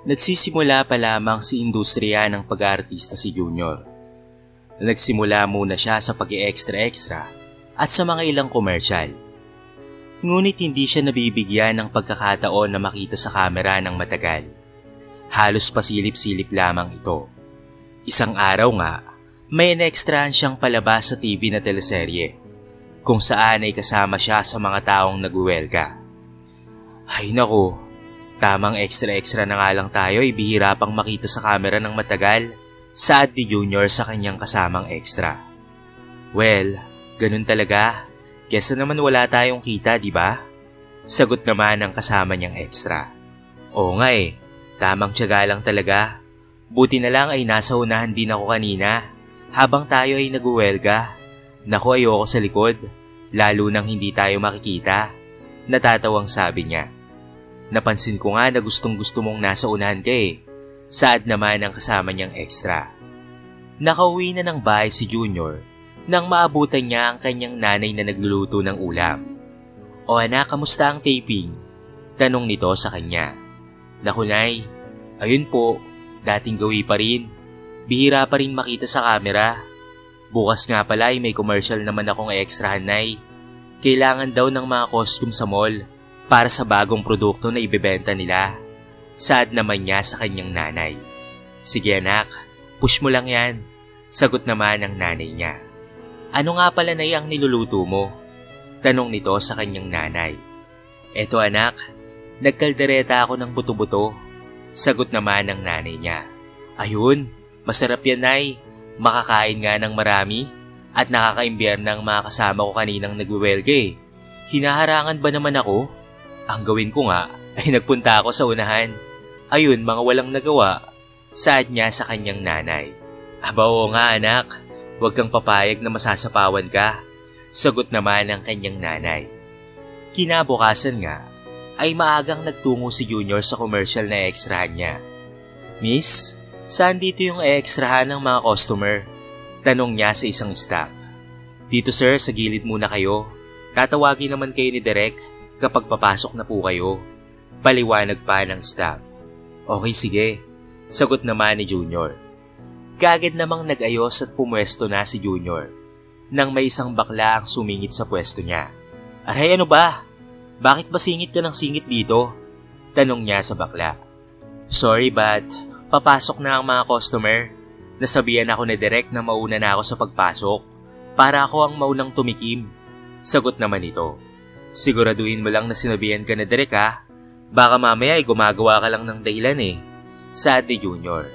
Nagsisimula pa lamang si industriya ng pag-aartista si Junior. Nagsimula muna siya sa pag-e-extra-extra at sa mga ilang komersyal. Ngunit hindi siya nabibigyan ng pagkakataon na makita sa kamera ng matagal. Halos pasilip-silip lamang ito. Isang araw nga, may na-extrahan siyang palabas sa TV na teleserye, kung saan ay kasama siya sa mga taong nagwewelga. Ay naku, tamang extra-extra na nga lang tayo ay bihira pang makita sa kamera ng matagal, saad ni Junior sa kanyang kasamang extra. Well, ganun talaga. Kesa naman wala tayong kita, di ba? Sagot naman ng kasama niyang extra. Oo nga tamang tiyaga lang talaga. Buti na lang ay nasa unahan din ako kanina, habang tayo ay nagwewelga. Naku, ayoko sa likod, lalo nang hindi tayo makikita. Natatawang sabi niya. Napansin ko nga na gustong-gusto mong nasa unahan ka saad naman ang kasama niyang extra. Nakauwi na ng bahay si Junior nang maabutan niya ang kanyang nanay na nagluluto ng ulam. O anak, kamusta ang taping? Tanong nito sa kanya. Naku nay, ayun po, dating gawi pa rin. Bihira pa rin makita sa camera. Bukas nga pala ay may commercial naman akong extrahan nay. Kailangan daw ng mga costume sa mall para sa bagong produkto na ibebenta nila. Saad naman niya sa kanyang nanay. Sige anak, push mo lang yan. Sagot naman ng nanay niya. Ano nga pala na ang niluluto mo? Tanong nito sa kanyang nanay. Eto anak, nagkaldereta ako ng buto-buto. Sagot naman ng nanay niya. Ayun, masarap yan nay. Makakain nga ng marami at nakakaimbyar ng mga kasama ko kaninang nagwewelga Hinaharangan ba naman ako? Ang gawin ko nga ay nagpunta ako sa unahan. Ayun, mga walang nagawa, saad niya sa kanyang nanay. Aba oo nga anak, huwag kang papayag na masasapawan ka. Sagot naman ng kanyang nanay. Kinabukasan nga, ay maagang nagtungo si Junior sa commercial na extrahan niya. Miss, saan dito yung extrahan ng mga customer? Tanong niya sa isang staff. Dito sir, sa gilid muna kayo. Tatawagin naman kayo ni Direk kapag papasok na po kayo. Paliwanag pa ng staff. Okay sige, sagot naman ni Junior. Kaagad namang nag-ayos at pumwesto na si Junior nang may isang bakla ang sumingit sa pwesto niya. Aray ano ba? Bakit ba singit ka ng singit dito? Tanong niya sa bakla. Sorry but papasok na ang mga customer. Nasabihan ako ni Direk na mauna na ako sa pagpasok para ako ang maunang tumikim. Sagot naman ito. Siguraduhin mo lang na sinabihan ka na Direk ha. Baka mamaya ay gumagawa ka lang ng dahilan saad ni Junior.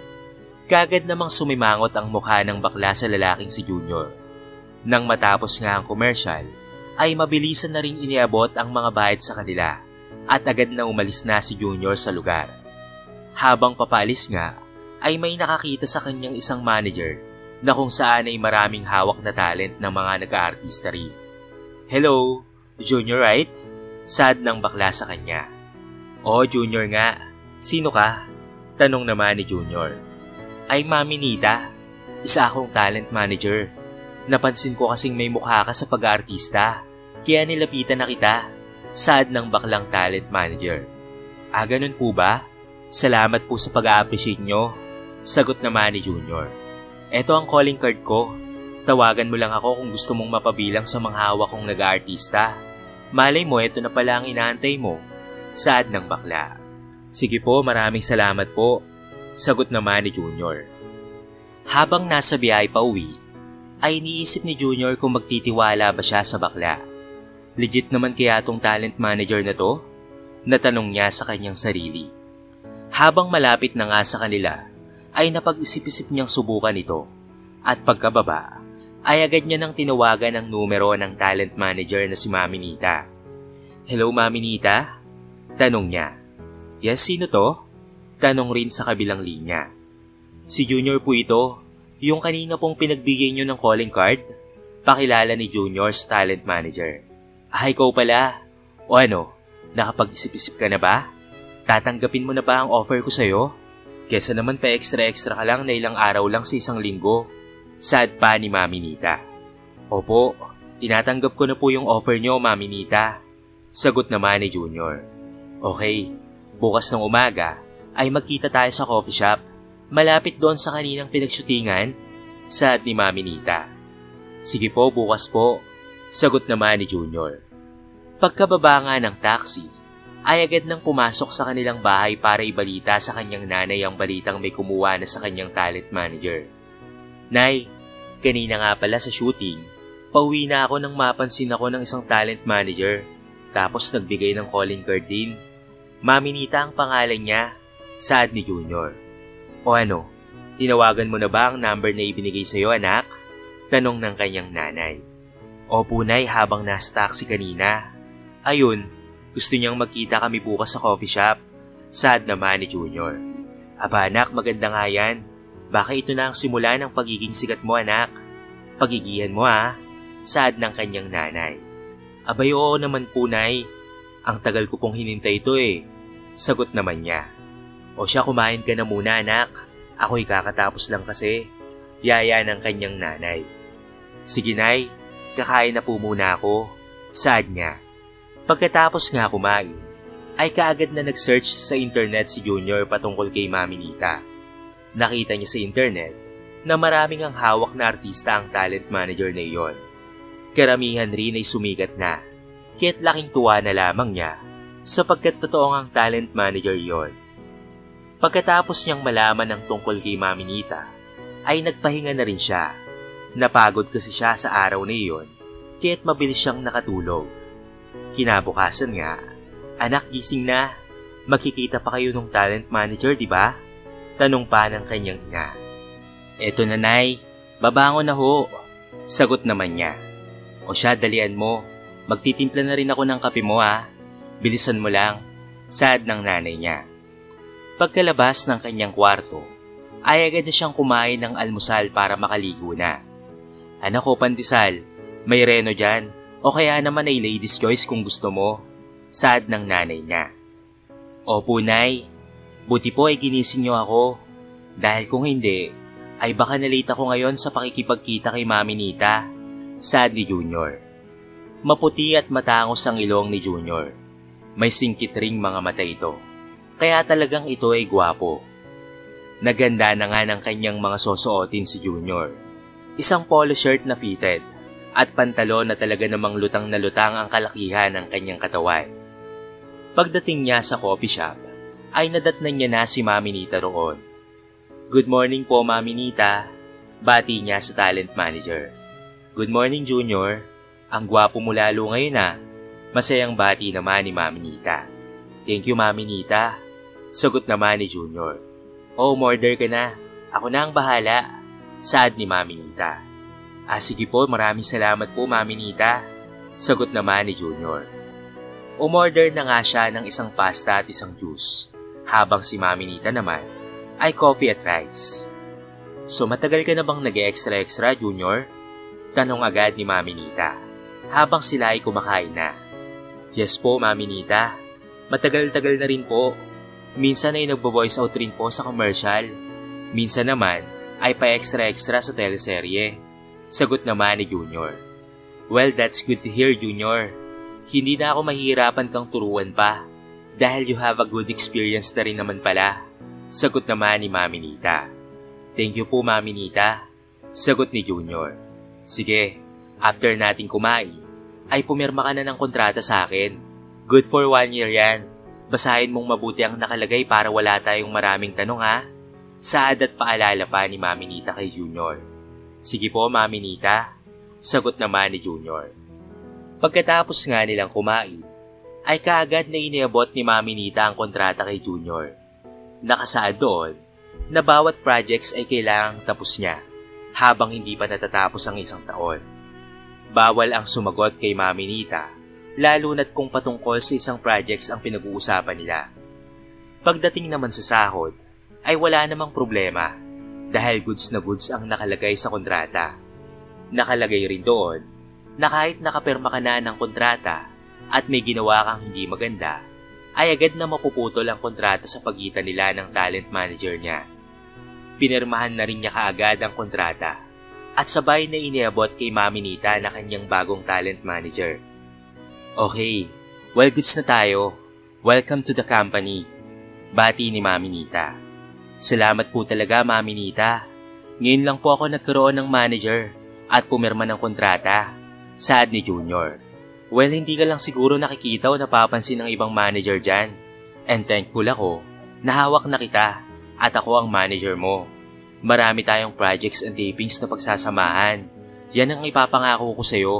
Kagad namang sumimangot ang mukha ng bakla sa lalaking si Junior. Nang matapos nga ang commercial, ay mabilisan na rin iniabot ang mga bayad sa kanila at agad na umalis na si Junior sa lugar. Habang papaalis nga, ay may nakakita sa kanyang isang manager na kung saan ay maraming hawak na talent ng mga nag-aartista rin. Hello, Junior right? Saad ng bakla sa kanya. Oo, Junior nga. Sino ka? Tanong naman ni Junior. Ay Mami Nita, isa akong talent manager. Napansin ko kasing may mukha ka sa pag-aartista, kaya nilapitan na kita. Saad ng baklang talent manager. Ganun po ba? Salamat po sa pag-a-appreciate nyo. Sagot naman ni Junior. Eto ang calling card ko. Tawagan mo lang ako kung gusto mong mapabilang sa mga hawak kong nag-aartista. Malay mo, eto na pala ang inaantay mo. Saad ng bakla. Sige po, maraming salamat po. Sagot naman ni Junior. Habang nasa biyahe pa uwi, ay iniisip ni Junior kung magtitiwala ba siya sa bakla. Legit naman kaya tong talent manager na to? Natanong niya sa kanyang sarili. Habang malapit na nga sa kanila, ay napag-isip-isip niyang subukan ito. At pagkababa, ay agad niya nang tinawagan ang numero ng talent manager na si Mami Nita. Hello Mami Nita? Tanong niya. Yes, sino to? Tanong rin sa kabilang linya. Si Junior po ito, yung kanina pong pinagbigay niyo ng calling card. Pakilala ni Junior sa talent manager. Ikaw pala. O ano, nakapag-isip-isip ka na ba? Tatanggapin mo na ba ang offer ko sa'yo? Kesa naman pa extra-extra ka lang na ilang araw lang sa isang linggo. Saad pa ni Mami Nita. Opo, tinatanggap ko na po yung offer niyo, Mami Nita. Sagot naman ni Junior. Okay, bukas ng umaga ay magkita tayo sa coffee shop malapit doon sa kaninang pinagshootingan? Saad ni Mami Nita. Sige po, bukas po, sagot naman ni Junior. Pagkababa nga ng taxi, ay agad nang pumasok sa kanilang bahay para ibalita sa kanyang nanay ang balitang may kumuha na sa kanyang talent manager. Nay, kanina nga pala sa shooting, pauwi na ako nang mapansin ako ng isang talent manager, tapos nagbigay ng calling card din. Mami Nita ang pangalan niya, saad ni Junior. O ano, tinawagan mo na ba ang number na ibinigay sa'yo, anak? Tanong ng kanyang nanay. Opo, Nay, habang nasa taxi kanina. Ayun, gusto niyang magkita kami bukas sa coffee shop, saad naman ni Junior. Aba anak, maganda nga yan. Baka ito na ang simula ng pagiging sikat mo, anak. Pagigihan mo ha, saad ng kanyang nanay. Abay oo naman po, Nay. Ang tagal ko pong hinintay ito eh, sagot naman niya. O siya, kumain ka na muna anak. Ako'y kakatapos lang kasi. Yaya ng kanyang nanay. Sige Nay, kakain na po muna ako, saad niya. Pagkatapos nga kumain, ay kaagad na nag-search sa internet si Junior patungkol kay Mami Nita. Nakita niya sa internet na maraming ang hawak na artista ang talent manager na iyon. Karamihan rin ay sumikat na, kaya't laking tuwa na lamang niya sapagkat totoong ang talent manager iyon. Pagkatapos niyang malaman ang tungkol kay Mami Nita, ay nagpahinga na rin siya. Napagod kasi siya sa araw na iyon, kaya't mabilis siyang nakatulog. Kinabukasan nga, anak gising na, magkikita pa kayo ng talent manager, di ba? Tanong pa ng kanyang ina. Eto na Nay, babangon na ho, sagot naman niya. O siya, dalian mo, magtitimpla na rin ako ng kape mo ha, bilisan mo lang, saad ng nanay niya. Pagkalabas ng kanyang kwarto, ay agad na siyang kumain ng almusal para makaligo na. Anak ko, pandesal, may reno dyan, o kaya naman ay ladies choice kung gusto mo, saad ng nanay niya. Opo Nay, buti po ay ginising niyo ako, dahil kung hindi, ay baka nalate ako ngayon sa pakikipagkita kay Mami Nita, saad ni Junior. Maputi at matangos ang ilong ni Junior, may singkit ring mga mata ito, kaya talagang ito ay gwapo. Naganda na nga ng kanyang mga susuotin si Junior. Isang polo shirt na fitted at pantalon na talaga namang lutang na lutang ang kalakihan ng kanyang katawan. Pagdating niya sa coffee shop, ay nadatnan niya na si Mami Nita roon. Good morning po Mami Nita, bati niya sa talent manager. Good morning Junior, ang gwapo mo lalo ngayon ha, masayang bati naman ni Mami Nita. Thank you Mami Nita, sagot naman ni Junior. Oh, umorder ka na. Ako na ang bahala, saad ni Mami Nita. Sige po, maraming salamat po Mami Nita, sagot naman ni Junior. Umorder na nga siya ng isang pasta at isang juice, habang si Mami Nita naman ay coffee at rice. So matagal ka na bang nag-extra Junior? Tanong agad ni Mami Nita, habang sila ay kumakain na. Yes po Mami Nita, matagal-tagal na rin po. Minsan ay nagbo-voice out rin po sa commercial. Minsan naman ay pa-extra sa teleserye, sagot naman ni Junior. Well, that's good to hear Junior. Hindi na ako mahihirapan kang turuan pa dahil you have a good experience na rin naman pala, sagot naman ni Mami Nita. Thank you po Mami Nita, sagot ni Junior. Sige, after nating kumain, ay pumirma ka na ng kontrata sa akin. Good for 1 year yan. Basahin mong mabuti ang nakalagay para wala tayong maraming tanong ha, saad at paalala pa ni Mami Nita kay Junior. Sige po Mami Nita, sagot naman ni Junior. Pagkatapos nga nilang kumain, ay kaagad na iniabot ni Mami Nita ang kontrata kay Junior. Nakasaad doon na bawat projects ay kailangang tapos niya habang hindi pa natatapos ang isang taon. Bawal ang sumagot kay Mami Nita, lalo na't kung patungkol sa isang projects ang pinag-uusapan nila. Pagdating naman sa sahod, ay wala namang problema dahil goods na goods ang nakalagay sa kontrata. Nakalagay rin doon na kahit nakapirma ka na ng kontrata at may ginawa kang hindi maganda, ay agad na mapuputol ang kontrata sa pagitan nila ng talent manager niya. Pinirmahan na rin niya kaagad ang kontrata at sabay na iniabot kay Mami Nita na kanyang bagong talent manager. Okay, well goods na tayo. Welcome to the company. Bati ni Mami Nita. Salamat po talaga, Mami Nita. Ngayon lang po ako nagkaroon ng manager at pumirma ng kontrata. Saad ni Junior. Well, hindi ka lang siguro nakikita o napapansin ng ibang manager dyan. And thankful ako na hawak na kita at ako ang manager mo. Marami tayong projects and tapings na pagsasamahan. Yan ang ipapangako ko sa'yo.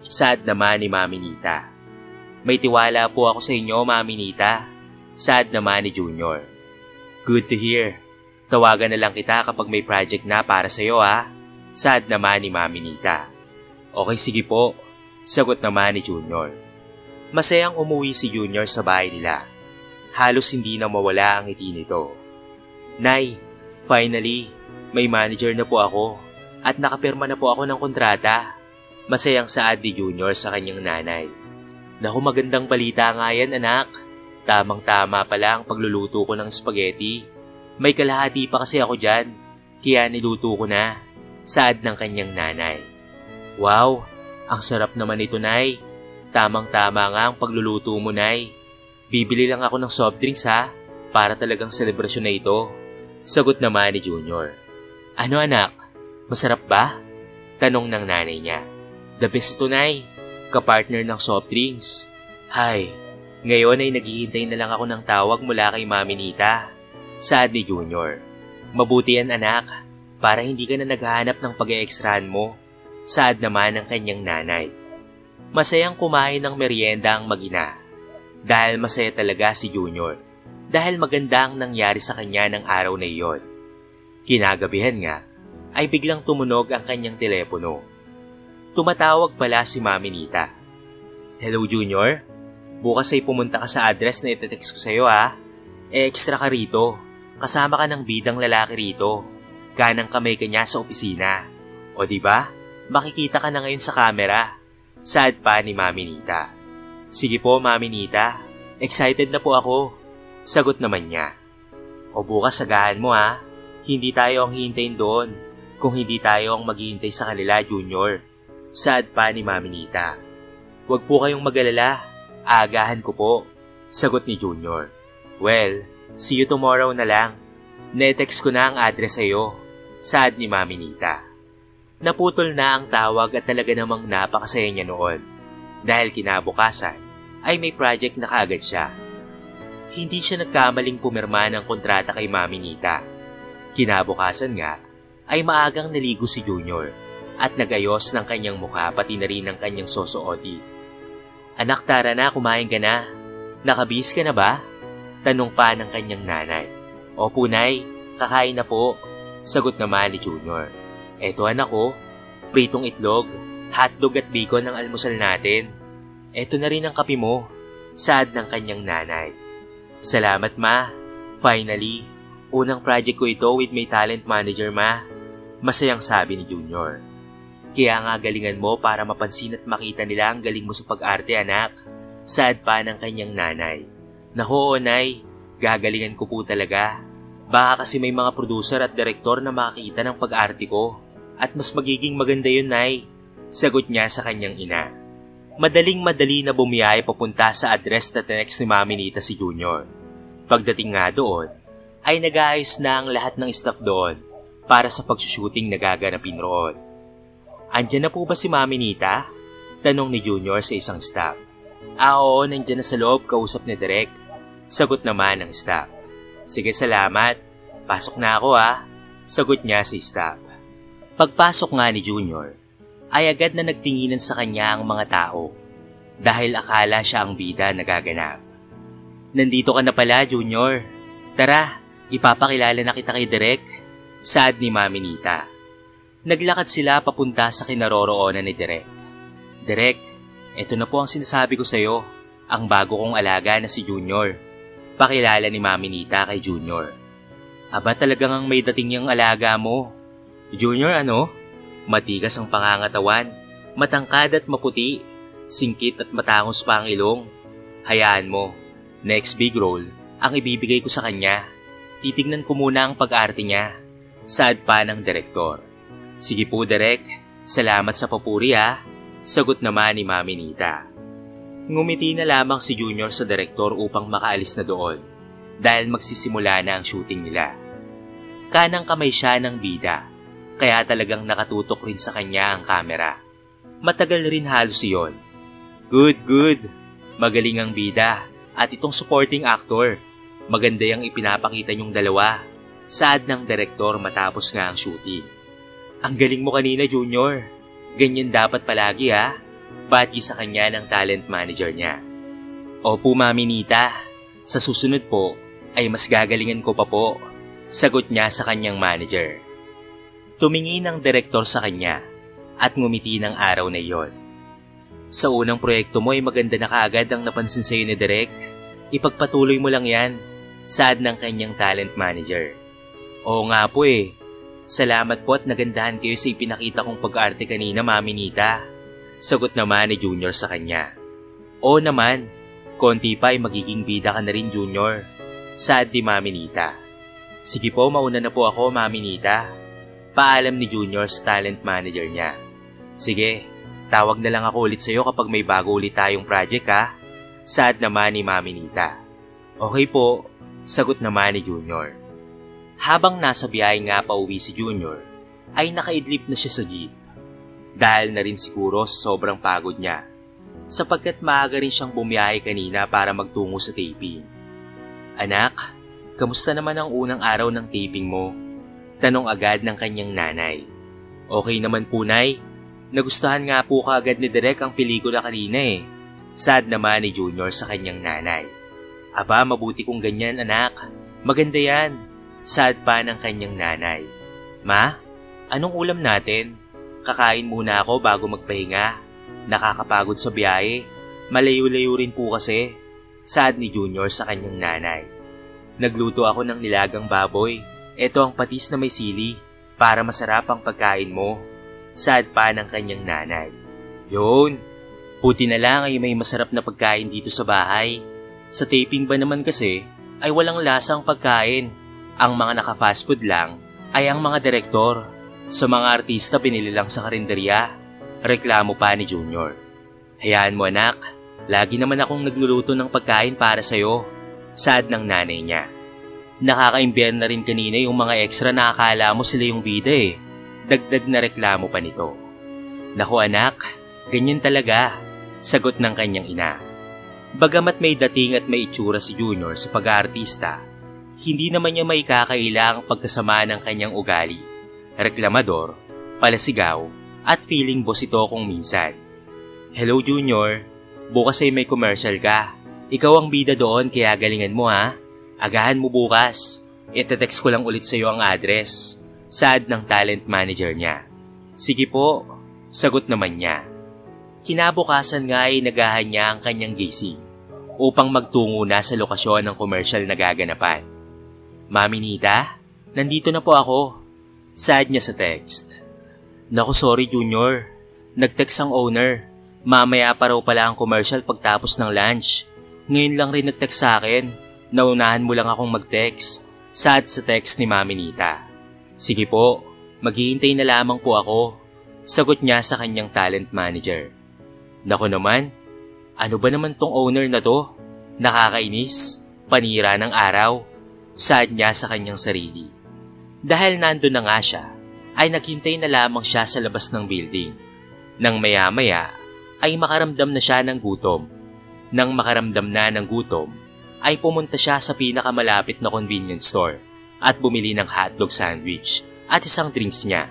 Saad naman ni Mami Nita. May tiwala po ako sa inyo, Mami Nita. Saad naman ni Junior. Good to hear. Tawagan na lang kita kapag may project na para sa'yo ha. Saad naman ni Mami Nita. Okay, sige po. Sagot naman ni Junior. Masayang umuwi si Junior sa bahay nila. Halos hindi na mawala ang ngiti nito. Nay, finally, may manager na po ako at nakapirma na po ako ng kontrata. Masayang saad ni Junior sa kanyang nanay. Naku, magandang balita nga yan, anak. Tamang-tama pala ang pagluluto ko ng spaghetti. May kalahati pa kasi ako dyan, kaya niluto ko na. Saad ng kanyang nanay. Wow, ang sarap naman ito, Nay. Tamang-tama nga ang pagluluto mo, Nay. Bibili lang ako ng soft drinks ha, para talagang selebrasyon na ito. Sagot naman ni Junior. Ano anak, masarap ba? Tanong ng nanay niya. The best ito, Nay. Kapartner ng soft drinks. Hay, ngayon ay naghihintay na lang ako ng tawag mula kay Mami Nita. Saad ni Junior. Mabuti yan anak, para hindi ka na naghahanap ng pag-e-extrahan mo. Saad naman ng kanyang nanay. Masayang kumain ng merienda ang mag-ina. Dahil masaya talaga si Junior. Dahil maganda ang nangyari sa kanya ng araw na iyon. Kinagabihan nga, ay biglang tumunog ang kanyang telepono. Tumatawag pala si Mami Nita. Hello Junior? Bukas ay pumunta ka sa address na itetext ko sa'yo ha. Extra ka rito. Kasama ka ng bidang lalaki rito. Kanang kamay ka niya sa opisina. O diba? Makikita ka na ngayon sa camera. Saad pa ni Mami Nita. Sige po Mami Nita. Excited na po ako. Sagot naman niya. O bukas sagahan mo ha. Hindi tayo ang hihintayin doon. Kung hindi tayo ang maghihintay sa kanila, Junior. Saad pa ni Mami Nita. Huwag po kayong mag-alala. Aagahan ko po. Sagot ni Junior. Well, see you tomorrow na lang. Netext ko na ang address sa'yo. Saad ni Mami Nita. Naputol na ang tawag at talaga namang napakasaya niya noon. Dahil kinabukasan ay may project na kaagad siya. Hindi siya nagkamaling pumirma ng kontrata kay Mami Nita. Kinabukasan nga ay maagang naligo si Junior at nagayos ng kanyang mukha pati na rin ng kanyang sosuoti. Anak, tara na, kumain ka na. Nakabihis ka na ba? Tanong pa ng kanyang nanay. Opo, Nay, kakain na po. Sagot naman ni Junior. Eto anak ko, pritong itlog, hotdog at bacon ang almusal natin. Eto na rin ang kape mo. Saad ng kanyang nanay. Salamat ma, finally, unang project ko ito with my talent manager ma. Masayang sabi ni Junior. Kaya nga galingan mo para mapansin at makita nila ang galing mo sa pag-arte anak. Saad pa ng kanyang nanay. Naku Nay, gagalingan ko po talaga. Baka kasi may mga producer at direktor na makakita ng pag-arte ko. At mas magiging maganda yun Nay. Sagot niya sa kanyang ina. Madaling-madali na bumiyay papunta sa address na tinext ni Mami Nita si Junior. Pagdating nga doon, ay nag-aayos na ang lahat ng staff doon para sa pagsushooting na gaganapin roon. Andyan na po ba si Mami Nita? Tanong ni Junior sa isang staff. Oo, nandyan na sa loob, kausap ni Direk. Sagot naman ng staff. Sige, salamat. Pasok na ako ha. Sagot niya si staff. Pagpasok nga ni Junior, ay agad na nagtinginan sa kanya ang mga tao dahil akala siya ang bida na gaganap. Nandito ka na pala, Junior. Tara, ipapakilala na kita kay Direk. Saad ni Mami Nita. Naglakad sila papunta sa kinaroroonan ni Direk. Direk, eto na po ang sinasabi ko sa'yo, ang bago kong alaga na si Junior. Pakilala ni Mami Nita kay Junior. Aba talagang ang may dating yung alaga mo. Junior ano? Matigas ang pangangatawan, matangkad at maputi, singkit at matangos pa ang ilong. Hayaan mo, next big role ang ibibigay ko sa kanya. Titignan ko muna ang pag-arte niya. Saad pa ng direktor. Sige po Direk, salamat sa papuri ha. Sagot naman ni Mami Nita. Ngumiti na lamang si Junior sa direktor upang makaalis na doon. dahil magsisimula na ang shooting nila. Kanang kamay siya ng bida, kaya talagang nakatutok rin sa kanya ang kamera. Matagal rin halos iyon. Good. Magaling ang bida at itong supporting actor. Maganda yung ipinapakita niyong dalawa. Saad ng direktor matapos nga ang shooting. Ang galing mo kanina, Junior. Ganyan dapat palagi ha. Bati sa kanya ng talent manager niya. Opo, Mami Nita. Sa susunod po ay mas gagalingan ko pa po. Sagot niya sa kanyang manager. Tumingin ang direktor sa kanya at ngumiti ng araw na iyon. Sa unang proyekto mo ay maganda na kaagad ang napansin sa iyo ni Direk. Ipagpatuloy mo lang yan, saad ng kanyang talent manager. Oo nga po eh. Salamat po at nagandahan kayo sa ipinakita kong pag-arte kanina, Mami Nita. Sagot naman ni Junior sa kanya. Oo naman, konti pa ay magiging bida ka na rin, Junior. Saad ni Mami Nita. Sige po, mauna na po ako, Mami Nita. Paalam ni Junior sa talent manager niya. Sige, tawag na lang ako ulit sa'yo kapag may bago ulit tayong project ha. Saad naman ni Mami Nita. Okay po, sagot naman ni Junior. Habang nasa biyahe nga pa uwi si Junior, ay nakaidlip na siya sa jeep. Dahil na rin siguro sa sobrang pagod niya, sapagkat maaga rin siyang bumiyahe kanina para magtungo sa taping. Anak, kamusta naman ang unang araw ng taping mo? Tanong agad ng kanyang nanay. Okay naman po, Nay. Nagustuhan nga po kaagad ni Direk ang pelikula kanina eh. Sad naman ni Junior sa kanyang nanay. Aba, mabuti kung ganyan, anak. Maganda yan. Sad pa ng kanyang nanay. Ma, anong ulam natin? Kakain muna ako bago magpahinga. Nakakapagod sa biyahe. Malayo-layo rin po kasi. Sad ni Junior sa kanyang nanay. Nagluto ako ng nilagang baboy. Ito ang patis na may sili para masarap ang pagkain mo. Sad pa ng kanyang nanay. Yun, puti na lang ay may masarap na pagkain dito sa bahay. Sa taping ba naman kasi ay walang lasang pagkain. Ang mga naka-fast food lang ay ang mga direktor. Sa mga artista binili lang sa karinderya. Reklamo pa ni Junior. Hayaan mo anak, lagi naman akong nagluluto ng pagkain para sa'yo. Sad ng nanay niya. Nakaka-imbiyan na rin kanina yung mga extra na akala mo sila yung bida eh. Dagdag na reklamo pa nito. Naku anak, ganyan talaga. Sagot ng kanyang ina. Bagamat may dating at may itsura si Junior sa pag-aartista, hindi naman niya may kakaila ang pagkasama ng kanyang ugali. Reklamador, palasigaw, at feeling boss ito kung minsan. Hello Junior, bukas ay may commercial ka. Ikaw ang bida doon kaya galingan mo ha. Agahan mo bukas. Ite-text ko lang ulit sa iyo ang address. Saad ng talent manager niya. Sige po, sagot naman niya. Kinabukasan nga ay nagahan niya ang kanyang gising upang magtungo na sa lokasyon ng commercial na gaganapan. Mami Nita, nandito na po ako. Saad niya sa text. Naku sorry Junior, nag-text ang owner. Mamaya pa raw pala ang commercial pagtapos ng lunch. Ngayon lang rin nag-text sa akin. Naunahan mo lang akong mag-text. Saad sa text ni Mami Nita. Sige po, maghihintay na lamang po ako. Sagot niya sa kanyang talent manager. Naku naman, ano ba naman tong owner na to? Nakakainis, panira ng araw. Saad niya sa kanyang sarili. Dahil nandun na nga siya, ay naghintay na lamang siya sa labas ng building. Nang maya-maya, ay makaramdam na siya ng gutom. Nang makaramdam na ng gutom, ay pumunta siya sa pinakamalapit na convenience store at bumili ng hotdog sandwich at isang drinks niya.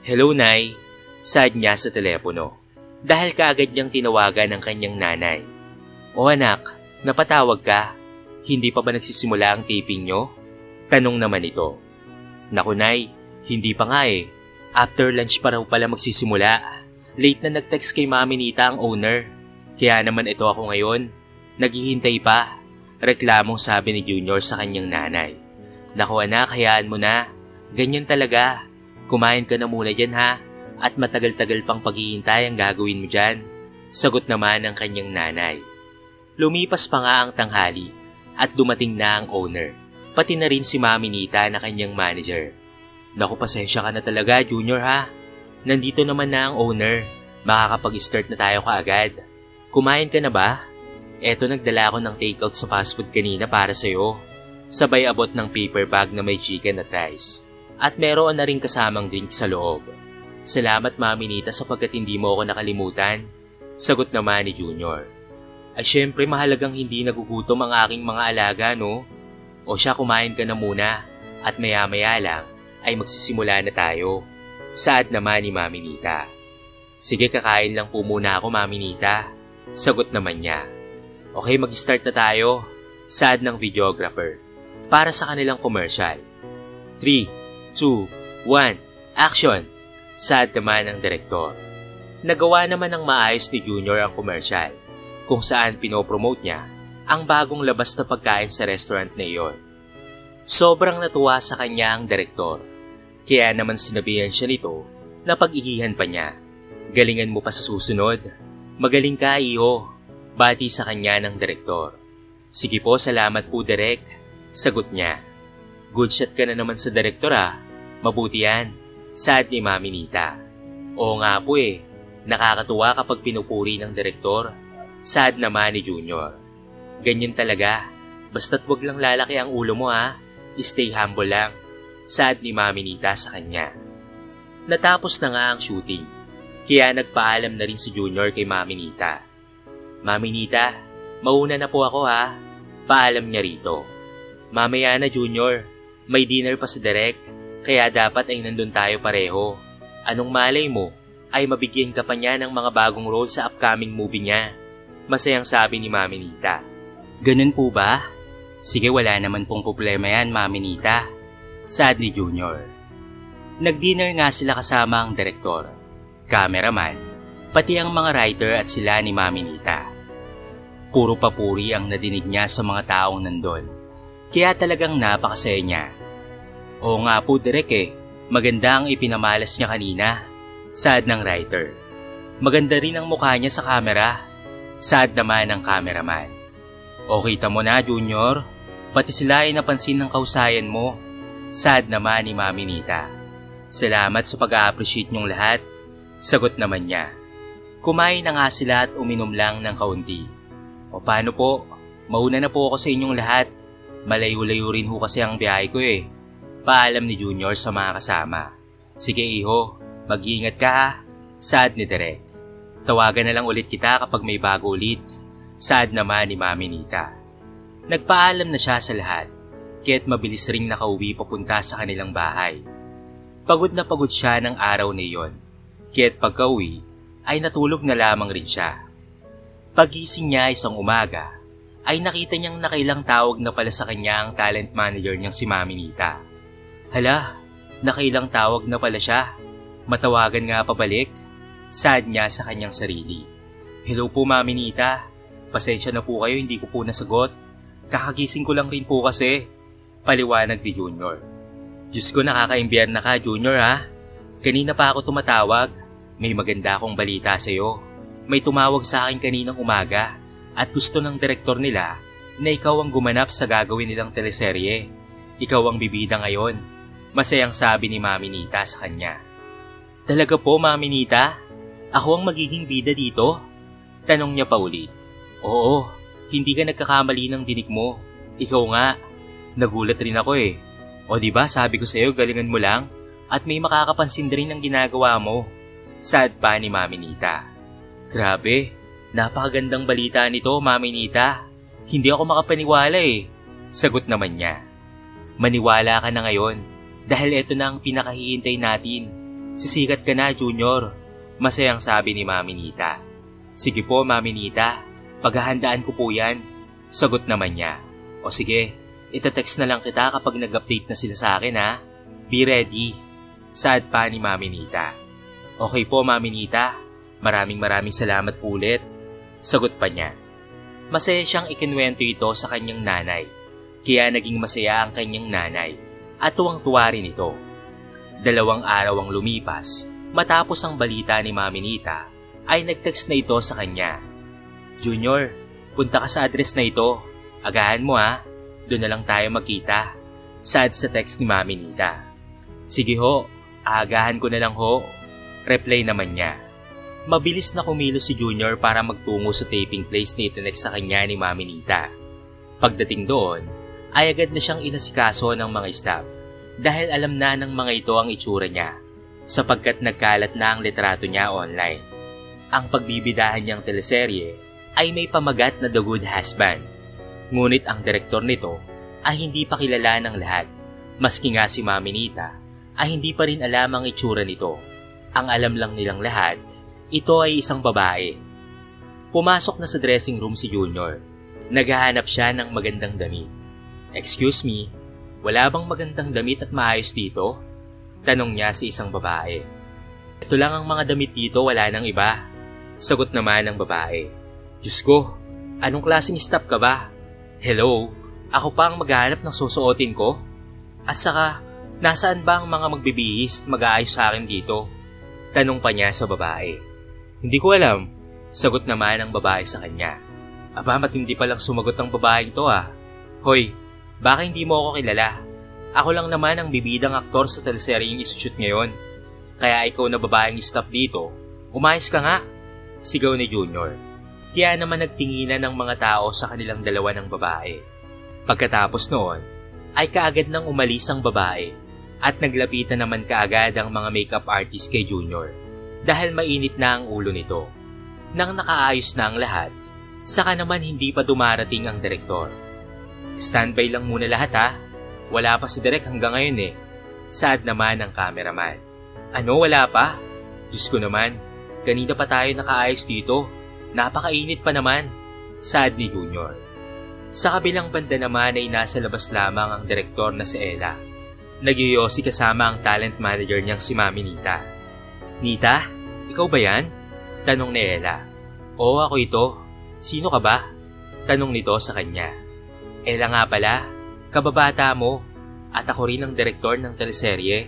Hello, Nay, saad niya sa telepono dahil kaagad niyang tinawagan ng kanyang nanay. O anak, napatawag ka? Hindi pa ba nagsisimula ang taping niyo? Tanong naman ito. Naku, Nay, hindi pa nga eh. After lunch pa raw pala magsisimula. Late na nag-text kay Mami Nita ang owner. Kaya naman ito ako ngayon. Naghihintay pa. Reklamong sabi ni Junior sa kanyang nanay. Naku anak, hayaan mo na. Ganyan talaga. Kumain ka na muna dyan ha. At matagal-tagal pang paghihintay ang gagawin mo dyan. Sagot naman ng kanyang nanay. Lumipas pa nga ang tanghali at dumating na ang owner. Pati na rin si Mami Nita na kanyang manager. Naku pasensya ka na talaga Junior ha. Nandito naman na ang owner. Makakapag-start na tayo kaagad. Kumain ka na ba? Eto, nagdala ako ng takeout sa fast food kanina para sa'yo. Sabay abot ng paper bag na may chicken at rice. At meron na rin kasamang drink sa loob. Salamat Mami Nita sapagkat hindi mo ako nakalimutan. Sagot naman ni Junior. Ay syempre mahalagang hindi nagugutom ang aking mga alaga, no? O siya, kumain ka na muna at maya-maya lang ay magsisimula na tayo. Saad naman ni Mami Nita. Sige, kakain lang po muna ako Mami Nita. Sagot naman niya. Okay, mag-start na tayo. Saad ng videographer para sa kanilang commercial. 3, 2, 1, action! Saad naman ng direktor. Nagawa naman ng maayos ni Junior ang commercial kung saan pinopromote niya ang bagong labas na pagkain sa restaurant na iyon. Sobrang natuwa sa kanya ang direktor, kaya naman sinabihan siya nito na pag-igihan pa niya. Galingan mo pa sa susunod. Magaling ka, iho. Bati sa kanya ng direktor. Sige po, salamat po Direk. Sagot niya. Good shot ka na naman sa direktor ah. Mabuti yan. Saad ni Mami Nita. Oo nga po eh. Nakakatuwa kapag pinupuri ng direktor. Saad naman ni Junior. Ganyan talaga. Basta't wag lang lalaki ang ulo mo ha. Stay humble lang. Saad ni Mami Nita sa kanya. Natapos na nga ang shooting. Kaya nagpaalam na rin si Junior kay Mami Nita. Mami Nita, mauna na po ako ha. Paalam niya rito. Mamaya na Junior. May dinner pa sa Direk. Kaya dapat ay nandun tayo pareho. Anong malay mo ay mabigyan ka pa niya ng mga bagong role sa upcoming movie niya. Masayang sabi ni Mami Nita. Ganun po ba? Sige, wala naman pong problema yan Mami Nita. Saad ni Junior. Nag-dinner nga sila kasama ang direktor, cameraman, pati ang mga writer at sila ni Mami Nita. Puro papuri ang nadinig niya sa mga taong nandun. Kaya talagang napakasaya niya. Oo nga po Direk eh, maganda ang ipinamalas niya kanina. Saad ng writer. Maganda rin ang mukha niya sa camera. Saad naman ng cameraman. O kita mo na Junior, pati sila ay napansin ng kausayan mo. Saad naman ni Mami Nita. Salamat sa pag-a-appreciate niyong lahat. Sagot naman niya. Kumain na nga sila at uminom lang ng kaunti. O paano po? Mauna na po ako sa inyong lahat. Malayo-layo rin ho kasi ang biyahe ko eh. Paalam ni Junior sa mga kasama. Sige iho, mag-iingat ka ha. Saad ni Direk. Tawagan na lang ulit kita kapag may bago ulit. Saad naman ni Mami Nita. Nagpaalam na siya sa lahat, kaya't mabilis ring nakauwi papunta sa kanilang bahay. Pagod na pagod siya ng araw na iyon, kaya't pagka-uwi ay natulog na lamang rin siya. Pagising niya isang umaga, ay nakita niyang nakailang tawag na pala sa kanya ang talent manager niyang si Mami Nita. Hala, nakailang tawag na pala siya. Matawagan nga pabalik. Saad niya sa kanyang sarili. Hello po Mami Nita, pasensya na po kayo hindi ko po nasagot. Kakagising ko lang rin po kasi. Paliwanag ni Junior. Diyos ko, nakaka-imbyer na ka Junior ha. Kanina pa ako tumatawag. May maganda akong balita sa'yo. May tumawag sa akin kaninang umaga at gusto ng direktor nila na ikaw ang gumanap sa gagawin nilang teleserye. Ikaw ang bibida ngayon. Masayang sabi ni Mami Nita sa kanya. Talaga po Mami Nita? Ako ang magiging bida dito? Tanong niya pa ulit. Oo, hindi ka nagkakamali ng dinig mo. Ikaw nga. Nagulat rin ako eh. O diba sabi ko sa'yo galingan mo lang at may makakapansin rin ng ginagawa mo. Saad pa ni Mami Nita. Grabe, napakagandang balita nito Mami Nita. Hindi ako makapaniwala eh. Sagot naman niya. Maniwala ka na ngayon dahil ito na ang pinakahihintay natin. Sisikat ka na Junior. Masayang sabi ni Mami Nita. Sige po Mami Nita, paghahandaan ko po yan. Sagot naman niya. O sige, itatext na lang kita kapag nag-update na sila sa akin ha. Be ready. Saad pa ni Mami Nita. Okay po Mami Nita, maraming salamat po ulit. Sagot pa niya. Masaya siyang ikinwento ito sa kanyang nanay. Kaya naging masaya ang kanyang nanay at tuwang-tuwa rin ito. 2 araw ang lumipas matapos ang balita ni Mami Nita ay nag-text na ito sa kanya. Junior, punta ka sa address na ito. Agahan mo ha, doon na lang tayo magkita. Saad sa text ni Mami Nita. Sige ho, aagahan ko na lang ho. Reply naman niya. Mabilis na kumilos si Junior para magtungo sa taping place na itinek sa kanya ni Mami Nita. Pagdating doon, ay agad na siyang inasikaso ng mga staff dahil alam na ng mga ito ang itsura niya sapagkat nagkalat na ang litrato niya online. Ang pagbibidahan niyang teleserye ay may pamagat na The Good Husband. Ngunit ang direktor nito ay hindi pa kilala ng lahat, maski nga si Mami Nita ay hindi pa rin alam ang itsura nito. Ang alam lang nilang lahat, ito ay isang babae. Pumasok na sa dressing room si Junior. Naghahanap siya ng magandang damit. "Excuse me, wala bang magandang damit at maayos dito?" Tanong niya sa isang babae. "Ito lang ang mga damit dito, wala nang iba." Sagot naman ng babae. "Diyos ko, anong klaseng staff ka ba? Hello, ako pa ang maghahanap ng susuotin ko? At saka, nasaan ba ang mga magbibihis at mag-aayos sa akin dito?" Tanong pa niya sa babae. "Hindi ko alam," sagot naman ng babae sa kanya. "Aba, matindi palang sumagot ang babaeng to ah. Hoy, baka hindi mo ako kilala. Ako lang naman ang bibidang aktor sa teleseryeng isushoot ngayon. Kaya ikaw na babaeng staff dito, umayos ka nga." Sigaw ni Junior. Kaya naman nagtinginan ng mga tao sa kanilang dalawa ng babae. Pagkatapos noon, ay kaagad nang umalis ang babae at naglapitan naman kaagad ang mga makeup artist kay Junior dahil mainit na ang ulo nito. Nang nakaayos na ang lahat, saka naman hindi pa dumarating ang direktor. "Standby lang muna lahat ha. Wala pa si Direk hanggang ngayon eh." Saad naman ng cameraman. "Ano, wala pa? Diyos ko naman, kanina pa tayo nakaayos dito. Napakainit pa naman." Saad ni Junior. Sa kabilang banda naman ay nasa labas lamang ang direktor na si Ella. Nagyoyosi kasama ang talent manager niyang si Mami Nita. "Nita, ikaw ba yan?" Tanong ni Ella. "Oo, ako ito. Sino ka ba?" Tanong nito sa kanya. "Ella nga pala, kababata mo at ako rin ang direktor ng teleserye.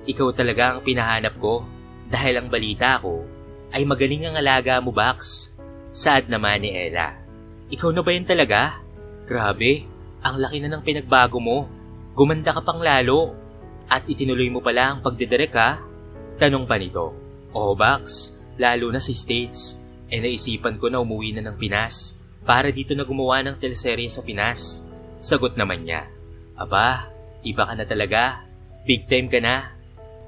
Ikaw talaga ang pinahanap ko dahil ang balita ko ay magaling ang alaga mo, Bax." Saad naman ni Ella. "Ikaw na ba yan talaga? Grabe, ang laki na ng pinagbago mo. Gumanda ka pang lalo. At itinuloy mo pala ang pagdidirek ha?" Tanong pa nito. "Oo, Bax, lalo na sa States. Naisipan ko na umuwi na ng Pinas para dito na gumawa ng teleserye sa Pinas." Sagot naman niya. "Aba, iba ka na talaga. Big time ka na.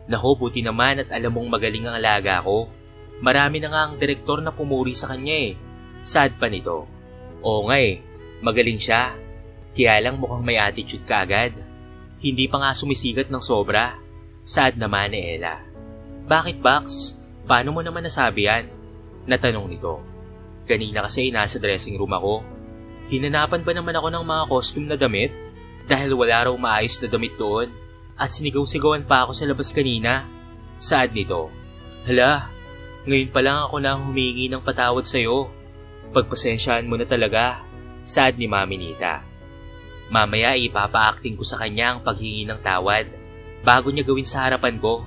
Naku, buti naman at alam mong magaling ang alaga ko. Marami na nga ang direktor na pumuri sa kanya eh." Saad pa nito. "Oo nga eh, magaling siya. Kaya lang mukhang may attitude ka agad. Hindi pa nga sumisikat ng sobra." Saad naman ni Ella. "Bakit, Bax? Paano mo naman nasabi yan?" Natanong nito. "Kanina kasi nasa dressing room ako. Hinanapan ba naman ako ng mga costume na damit? Dahil wala raw maayos na damit doon. At sinigaw-sigawan pa ako sa labas kanina." Saad nito. "Hala, ngayon pa lang ako na humingi ng patawad sa'yo. Pagpasensyaan mo na talaga." Saad ni Mami Nita. "Mamaya ipapa-acting ko sa kanya ang paghingi ng tawad bago niya gawin sa harapan ko.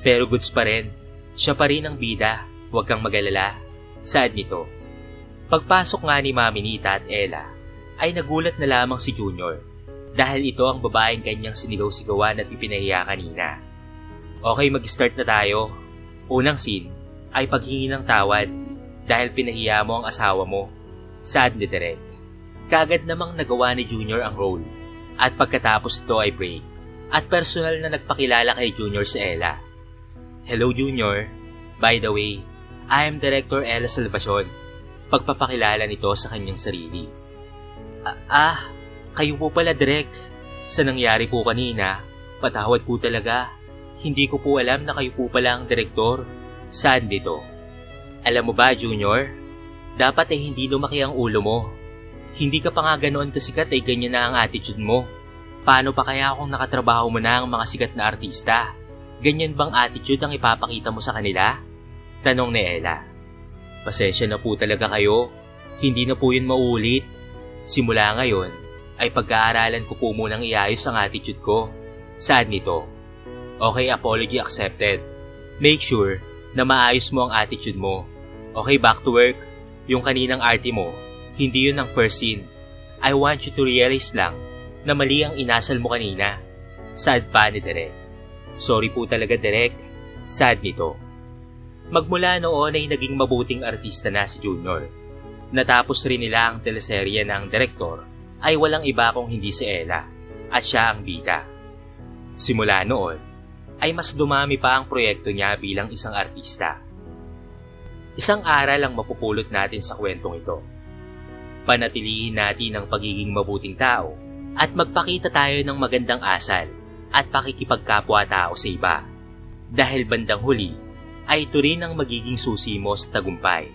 Pero goods pa rin. Siya pa rin ang bida. Huwag kang mag-alala." Saad nito. Pagpasok nga ni Mami Nita at Ella, ay nagulat na lamang si Junior dahil ito ang babaeng kanyang sinigaw-sigawan at ipinahiya kanina. "Okay, mag-start na tayo. Unang scene ay paghingi ng tawad dahil pinahiya mo ang asawa mo." Saad ni Direk. Kaagad namang nagawa ni Junior ang role at pagkatapos ito ay break at personal na nagpakilala kay Junior si Ella. "Hello Junior, by the way, I am Director Ella Salvacion." Pagpapakilala nito sa kanyang sarili. Kayo po pala, Direk. Sa nangyari po kanina, patawad po talaga. Hindi ko po alam na kayo po pala ang direktor." Saad nito. "Alam mo ba, Junior, dapat ay hindi lumaki ang ulo mo. Hindi ka pa nga ganoon kasikat ay ganyan na ang attitude mo. Paano pa kaya kung nakatrabaho mo na ang mga sikat na artista? Ganyan bang attitude ang ipapakita mo sa kanila?" Tanong ni Ella. "Pasensya na po talaga kayo. Hindi na po yun maulit. Simula ngayon ay pag-aaralan ko po munang iayos ang attitude ko." Saad nito. "Okay, apology accepted. Make sure na maayos mo ang attitude mo. Okay, back to work. Yung kaninang arty mo, hindi yun ang first scene. I want you to realize lang na mali ang inasal mo kanina." Saad pa ni Direk. "Sorry po talaga, Direk." Saad nito. Magmula noon ay naging mabuting artista na si Junior. Natapos rin nila ang teleserye ng direktor ay walang iba kung hindi si Ella at siya ang bida. Simula noon ay mas dumami pa ang proyekto niya bilang isang artista. Isang aral ang mapupulot natin sa kwentong ito. Panatilihin natin ang pagiging mabuting tao at magpakita tayo ng magandang asal at pakikipagkapwa-tao sa iba. Dahil bandang huli ay ito rin ang magiging susi mo sa tagumpay.